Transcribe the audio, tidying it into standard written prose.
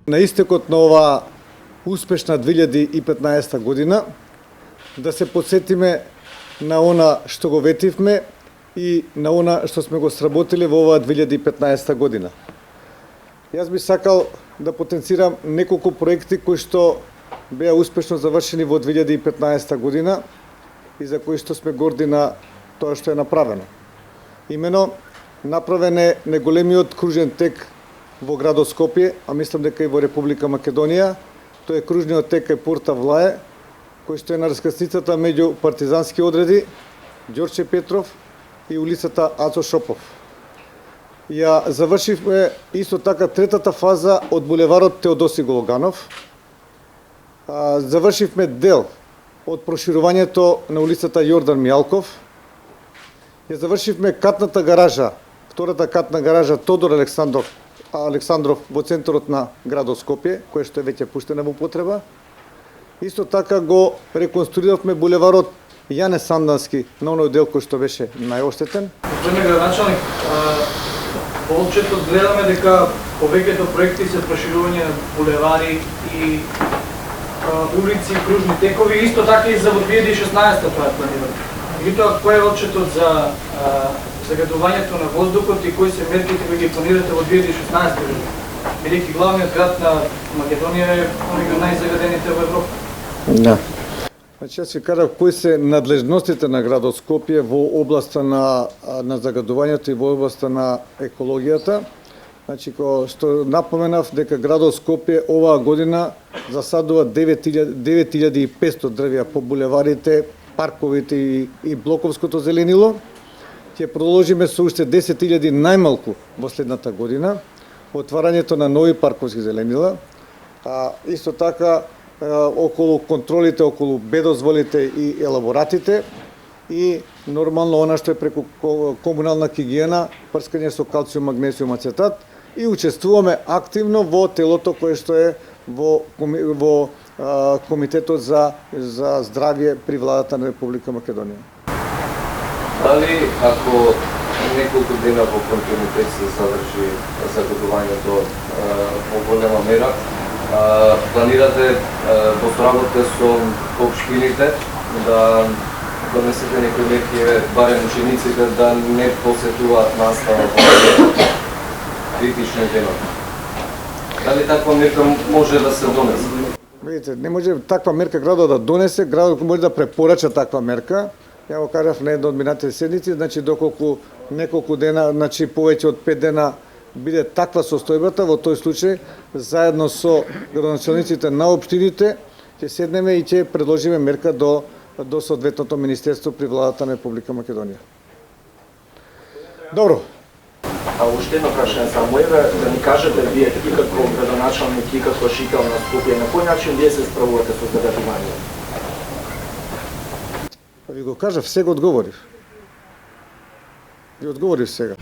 На истекот на оваа успешна 2015 година да се подсетиме на она што го ветивме и на она што сме го сработили во оваа 2015 година. Јас би сакал да потенцирам неколку проекти кои што беа успешно завршени во 2015 година и за кои што сме горди на тоа што е направено. Имено, направен е неголемиот кружен тек во градот Скопје, а мислам дека и во Република Македонија. Тој е кружниот тек кај Порта Влае, кој што е на раскрсницата меѓу партизански одреди Ѓорче Петров и улицата Ацо Шопов. Ја завршивме исто така третата фаза од булеварот Теодоси Гологанов. Завршивме дел од проширувањето на улицата Јордан Мијалков. Ја завршивме катната гаража, втората катна гаража Тодор Александров во центарот на градот Скопје, која што е веќе пуштена во употреба. Исто така го реконструиравме булеварот Јане Сандански на оној дел кој што беше најоштетен. Господин градоначалник, во отчетот гледаме дека повеќето проекти се проширување на булевари и улици, кружни текови, исто така и за 2016 тоа е планирано. Меѓутоа, кој е отчетот за загадувањето на воздухот и кои се мерките кои ги планирате во 2016 година? Бидејќи главниот град на Македонија е меѓу најзагадените во Европа. Да. Значи, јас ви кажав кои се надлежностите на градот Скопје во областа на загадувањето и во областа на екологијата. Значи, кој што напоменав дека градот Скопје оваа година засадува 9500 дрвја по булеварите, парковите и блоковското зеленило. Ќе продолжиме со уште 10.000 најмалку во следната година, отварањето на нови парковски зеленила, исто така околу контролите, околу бедозволите и елаборатите и нормално она што е преку комунална хигиена, прскање со калциум, магнезиум, ацетат и учествуваме активно во телото кое што е во Комитетот за здравје при владата на Република Македонија. Дали ако неколку дена во континуитет се заврши загадувањето во голема мера, планирате во соработка со општините да донесете некои мерки, барем учениците да не посетуваат настава во критични денови? Дали таква мерка може да се донесе? Видите, не може таква мерка градот да донесе, градот може да препорача таква мерка. Ја го кажав на една од минатите седници, значи доколку неколку дена, значи повеќе од 5 дена биде таква состојбата, во тој случај заедно со градоначалниците на општините ќе седнеме и ќе предложиме мерка до соодветното министерство при владата на Република Македонија. Добро. А уште едно прашање само е да ни кажете вие и како градоначалник и како жител на Скопје, на кој начин вие се справувате со загадувањето? Ви го кажав, сега одговорив. Ви одговорив сега.